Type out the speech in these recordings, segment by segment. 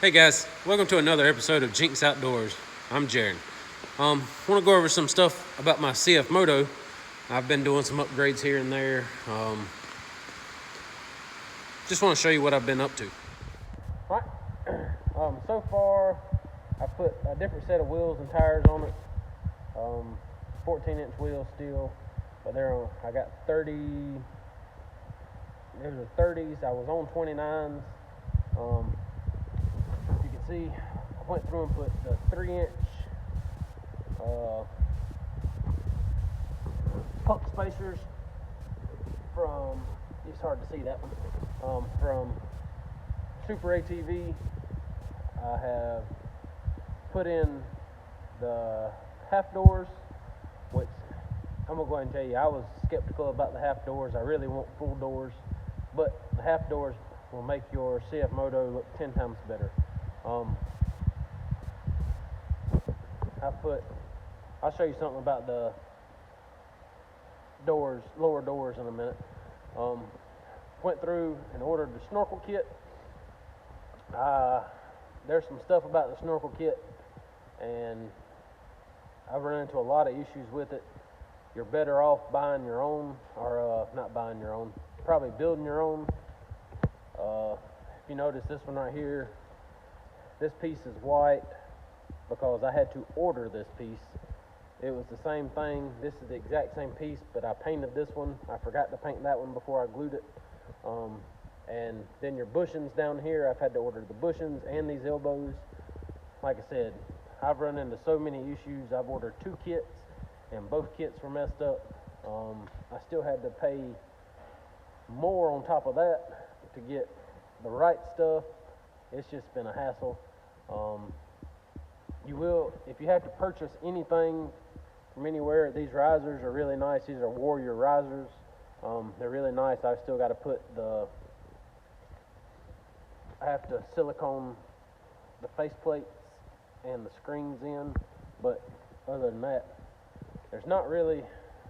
Hey guys, welcome to another episode of Jinx Outdoors. I'm Jared. Want to go over some stuff about my CF moto. I've been doing some upgrades here and there. Just want to show you what I've been up to. All right. So far, I put a different set of wheels and tires on it. 14-inch wheels still, but I got 30. Those are 30s. I was on 29s. You can see I went through and put the 3-inch puck spacers from, it's hard to see that one, from Super ATV. I have put in the half doors, which I'm gonna go ahead and tell you, I was skeptical about the half doors. I really want full doors, but the half doors will make your CF moto look 10 times better. I'll show you something about the doors, lower doors, in a minute. Went through and ordered the snorkel kit. There's some stuff about the snorkel kit, and I've run into a lot of issues with it. You're better off buying your own, or not buying your own, probably building your own. If you notice this one right here, this piece is white because I had to order this piece. It was the same thing. This is the exact same piece, but I painted this one. I forgot to paint that one before I glued it. And then your bushings down here, I've had to order the bushings and these elbows. Like I said, I've run into so many issues. I've ordered 2 kits, and both kits were messed up. I still had to pay more on top of that to get the right stuff. It's just been a hassle. If you have to purchase anything from anywhere, these risers are really nice. These are Warrior risers. They're really nice. I've still got to I have to silicone the face plates and the screens in, but other than that, there's not really,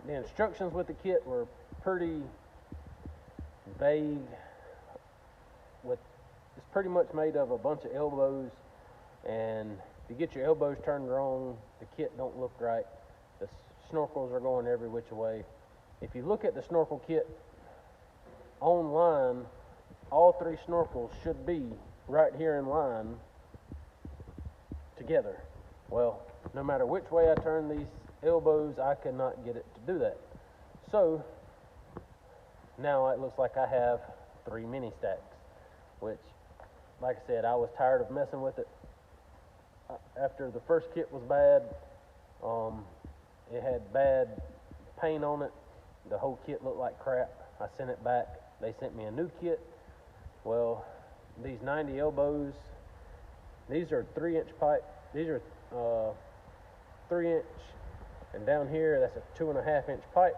the instructions with the kit were pretty vague. It's pretty much made of a bunch of elbows, and if you get your elbows turned wrong, the kit don't look right. The snorkels are going every which way. If you look at the snorkel kit online, all 3 snorkels should be right here in line together. Well, no matter which way I turn these elbows, I cannot get it to do that. So now it looks like I have 3 mini stacks, which, like I said, I was tired of messing with it. After the first kit was bad, it had bad paint on it. The whole kit looked like crap. I sent it back. They sent me a new kit. Well, these 90 elbows, these are 3-inch pipe. These are 3-inch, and down here that's a 2.5-inch pipe.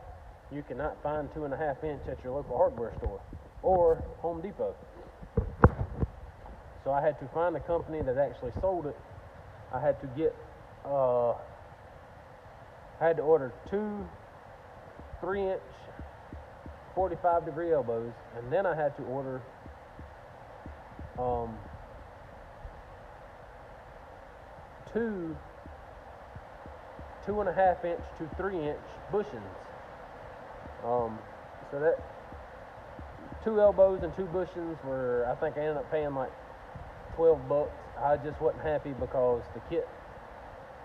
You cannot find 2.5-inch at your local hardware store or Home Depot. So I had to find a company that actually sold it. I had to order 2 3-inch 45-degree elbows, and then I had to order 2 2.5-inch to 3-inch bushings. So that 2 elbows and 2 bushings were, I think I ended up paying like $12. I just wasn't happy because the kit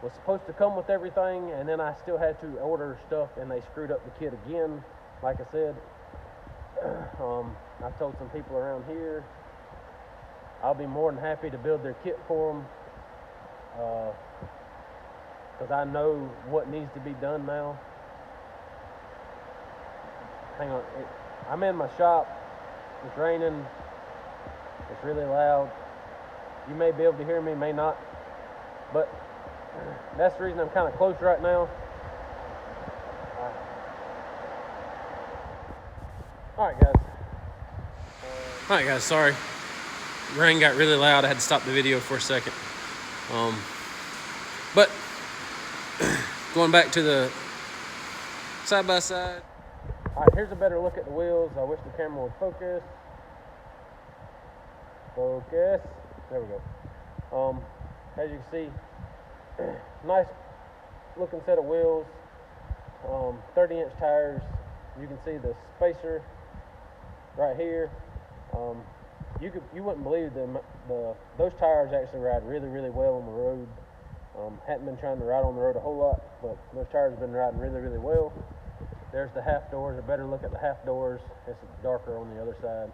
was supposed to come with everything, and then I still had to order stuff, and they screwed up the kit again. Like I said, I've told some people around here I'll be more than happy to build their kit for them, because I know what needs to be done now. Hang on, I'm in my shop. It's raining. It's really loud. You may be able to hear me, may not, but that's the reason I'm kind of close right now. All right, guys. Sorry. Rain got really loud. I had to stop the video for a second. But going back to the side by side. All right, here's a better look at the wheels. I wish the camera would focus. Focus. There we go. As you can see, nice looking set of wheels, 30-inch tires. You can see the spacer right here. You wouldn't believe those tires actually ride really, really well on the road. Hadn't been trying to ride on the road a whole lot, but those tires have been riding really, really well. There's the half doors. A better look at the half doors. It's darker on the other side.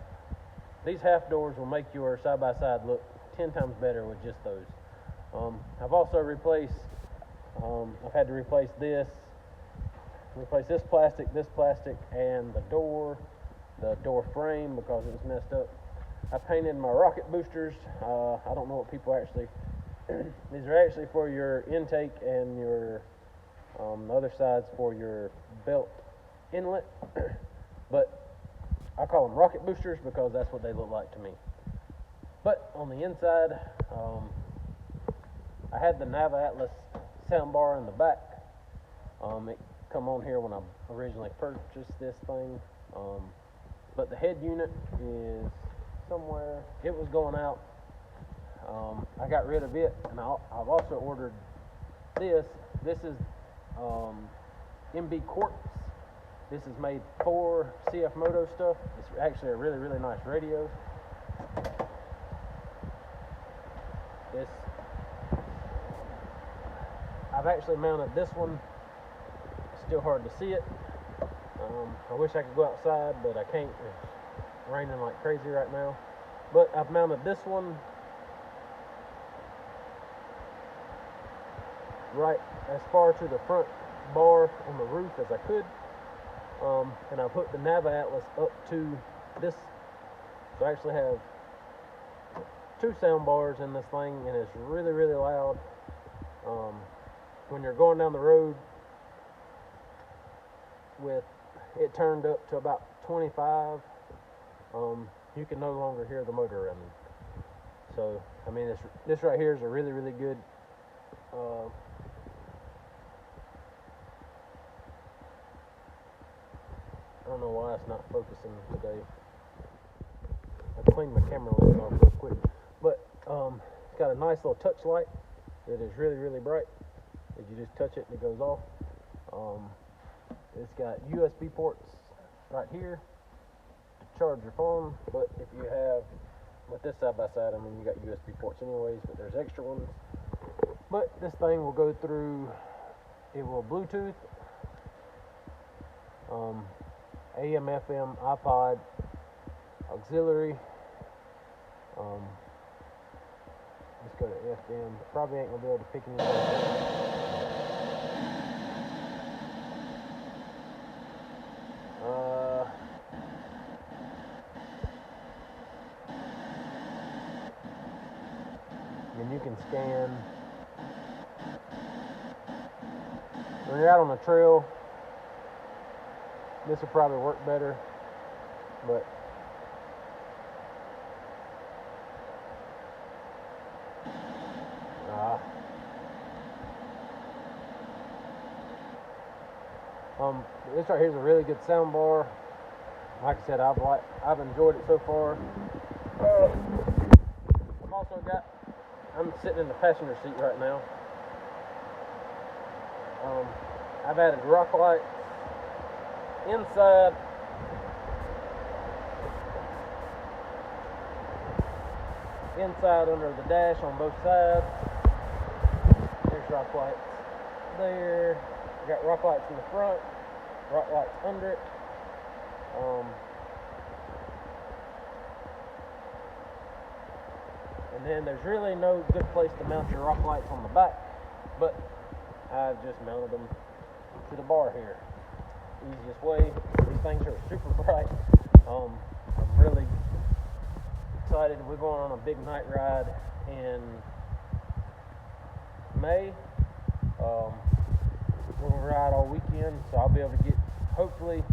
These half doors will make your side-by-side look 10 times better with just those. I've also I've had to replace this plastic, and the door frame because it was messed up. I painted my rocket boosters. I don't know what people actually, these are actually for your intake and your, the other side's for your belt inlet, but I call them rocket boosters because that's what they look like to me. But on the inside, I had the Nava Atlas soundbar in the back. It come on here when I originally purchased this thing, but the head unit is somewhere. It was going out. I got rid of it, and I've also ordered this. This is MB Quartz. This is made for CF Moto stuff. It's actually a really, really nice radio. I've actually mounted this one. It's still hard to see it. I wish I could go outside, but I can't. It's raining like crazy right now. But I've mounted this one right as far to the front bar on the roof as I could. And I put the Nava Atlas up to this. So I actually have 2 sound bars in this thing, and it's really, really loud. When you're going down the road with it turned up to about 25, you can no longer hear the motor running. So, I mean, this right here is a really, really good I don't know why it's not focusing today. I cleaned my camera lens off real quick. But it's got a nice little touch light that is really, really bright. If you just touch it and it goes off. It's got USB ports right here to charge your phone. But if you have, with this side by side, I mean, you got USB ports anyways, but there's extra ones. But this thing will go through, it will Bluetooth, AM, FM, iPod, auxiliary. Let's go to FM. Probably ain't gonna be able to pick anything up. And you can scan. When you're out on the trail, this will probably work better, but this right here is a really good sound bar. Like I said, I've enjoyed it so far. I'm sitting in the passenger seat right now. I've added rock lights inside. Inside under the dash on both sides. There's rock lights there. Got rock lights in the front, rock lights under it. And then there's really no good place to mount your rock lights on the back, but I've just mounted them to the bar here. Easiest way. These things are super bright. I'm really excited. We're going on a big night ride in May. We're going to ride all weekend, so I'll be able to get, hopefully,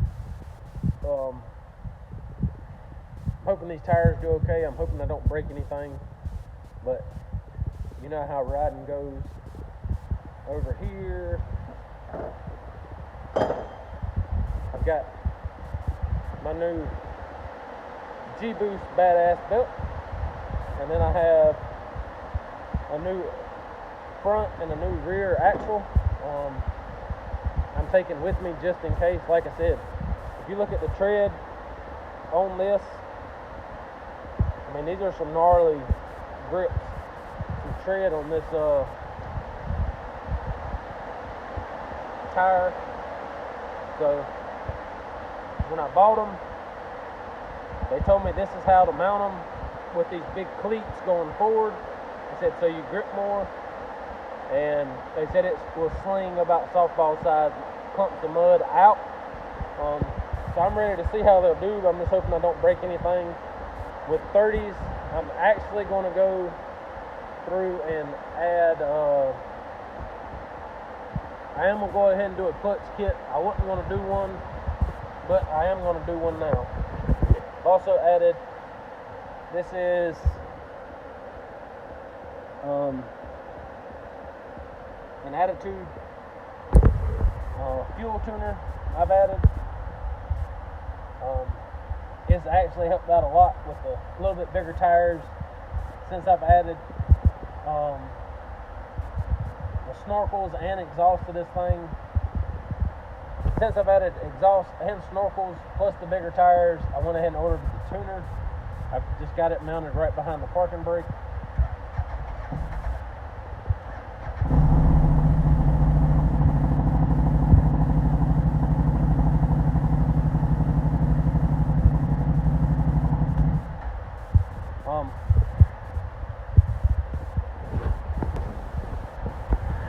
hoping these tires do okay. I'm hoping I don't break anything, but you know how riding goes. Over here, I've got my new G-Boost Badass belt, and then I have a new front and a new rear axle. I'm taking with me just in case. Like I said, if you look at the tread on this, I mean, these are some gnarly grips, some tread on this tire. So when I bought them, they told me this is how to mount them with these big cleats going forward. They said so you grip more, and they said it will sling about softball size clumps of mud out. So I'm ready to see how they'll do. I'm just hoping I don't break anything. With 30s, I'm actually going to go through and add, I am going to go ahead and do a clutch kit. I wasn't going to do one, but I am going to do one now. Also added, this is an Attitude fuel tuner I've added. It's actually helped out a lot with the little bit bigger tires since I've added the snorkels and exhaust to this thing. Since I've added exhaust and snorkels plus the bigger tires, I went ahead and ordered the tuner. I've just got it mounted right behind the parking brake.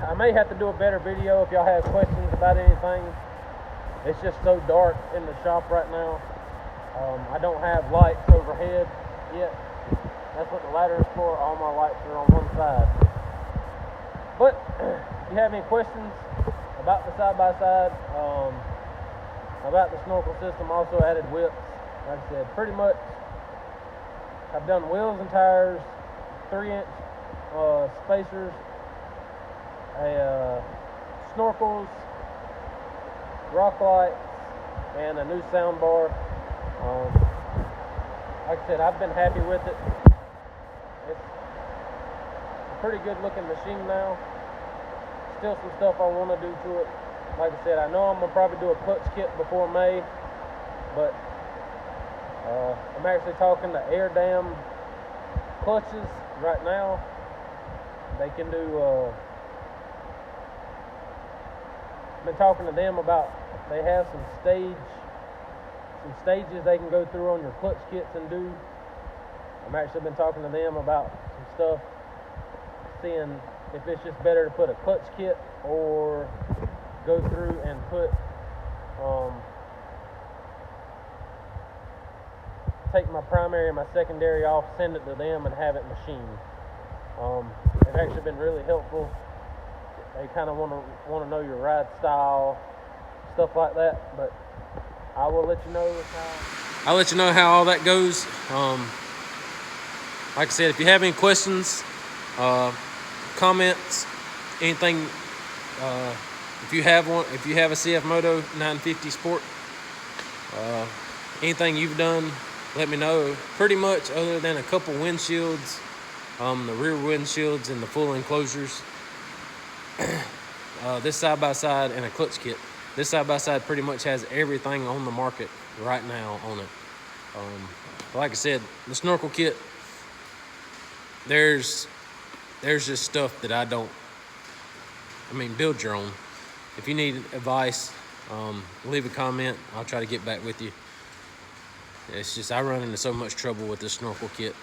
I may have to do a better video if y'all have questions about anything. It's just so dark in the shop right now. I don't have lights overhead yet. That's what the ladder is for. All my lights are on one side. But if you have any questions about the side-by-side, about the snorkel system, also added whips. Like I said, pretty much I've done wheels and tires, 3-inch spacers, snorkels, rock lights, and a new sound bar. Like I said, I've been happy with it. It's a pretty good looking machine now. Still some stuff I want to do to it. Like I said, I know I'm going to probably do a clutch kit before May, but I'm actually talking to air dam clutches right now. They can do, I've been talking to them about, they have some stages they can go through on your clutch kits and do. I've actually been talking to them about some stuff, seeing if it's just better to put a clutch kit or go through and put, take my primary and my secondary off, send it to them, and have it machined. They've actually been really helpful. They kind of want to know your ride style, stuff like that. But I will let you know I'll let you know how all that goes. Like I said, if you have any questions, comments, anything, if you have a CF Moto 950 Sport, anything you've done, let me know. Pretty much, other than a couple windshields, the rear windshields and the full enclosures, this side-by-side and a clutch kit. This side-by-side pretty much has everything on the market right now on it. Like I said, the snorkel kit, there's just stuff that build your own. If you need advice, leave a comment. I'll try to get back with you. It's just I run into so much trouble with this snorkel kit.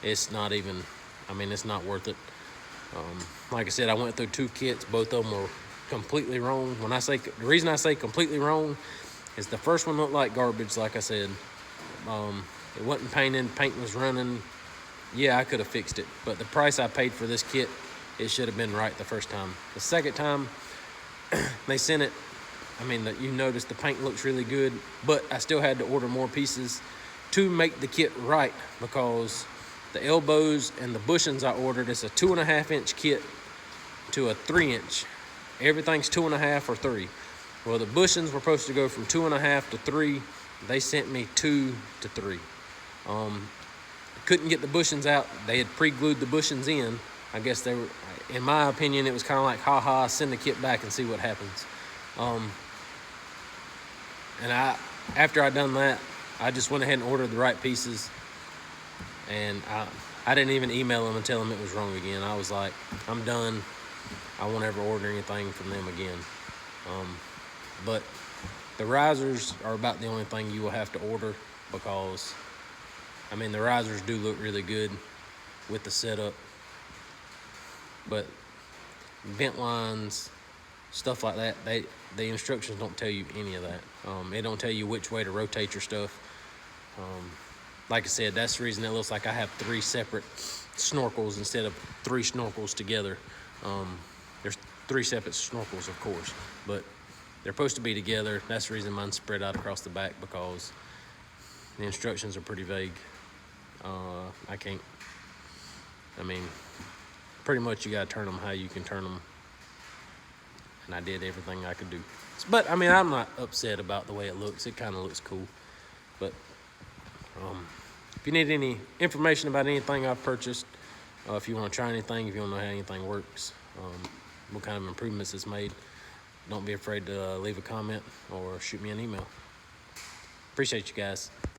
It's not even, it's not worth it. Like I said, I went through 2 kits. Both of them were completely wrong. The reason I say completely wrong is the first one looked like garbage, like I said. It wasn't painted, paint was running. Yeah, I could have fixed it, but the price I paid for this kit, it should have been right the first time. The second time, they sent it, you notice the paint looks really good, but I still had to order more pieces to make the kit right, because the elbows and the bushings I ordered, it's a 2.5-inch kit to a 3-inch. Everything's 2.5 or 3. Well, the bushings were supposed to go from 2.5 to 3. They sent me 2 to 3. Couldn't get the bushings out. They had pre-glued the bushings in, I guess they were, in my opinion, it was kind of like, haha, send the kit back and see what happens. And after I done that, I just went ahead and ordered the right pieces, and I didn't even email them and tell them it was wrong again. I was like, I'm done. I won't ever order anything from them again. But the risers are about the only thing you will have to order, because, I mean, the risers do look really good with the setup, but vent lines, stuff like that, the instructions don't tell you any of that. It don't tell you which way to rotate your stuff. Like I said, that's the reason it looks like I have 3 separate snorkels instead of 3 snorkels together. There's 3 separate snorkels, of course, but they're supposed to be together. That's the reason mine's spread out across the back, because the instructions are pretty vague. I mean, pretty much you gotta turn them how you can turn them, and I did everything I could do. But I mean, I'm not upset about the way it looks. It kind of looks cool. But if you need any information about anything I've purchased, if you want to try anything, if you want to know how anything works, what kind of improvements it's made, don't be afraid to leave a comment or shoot me an email. Appreciate you guys.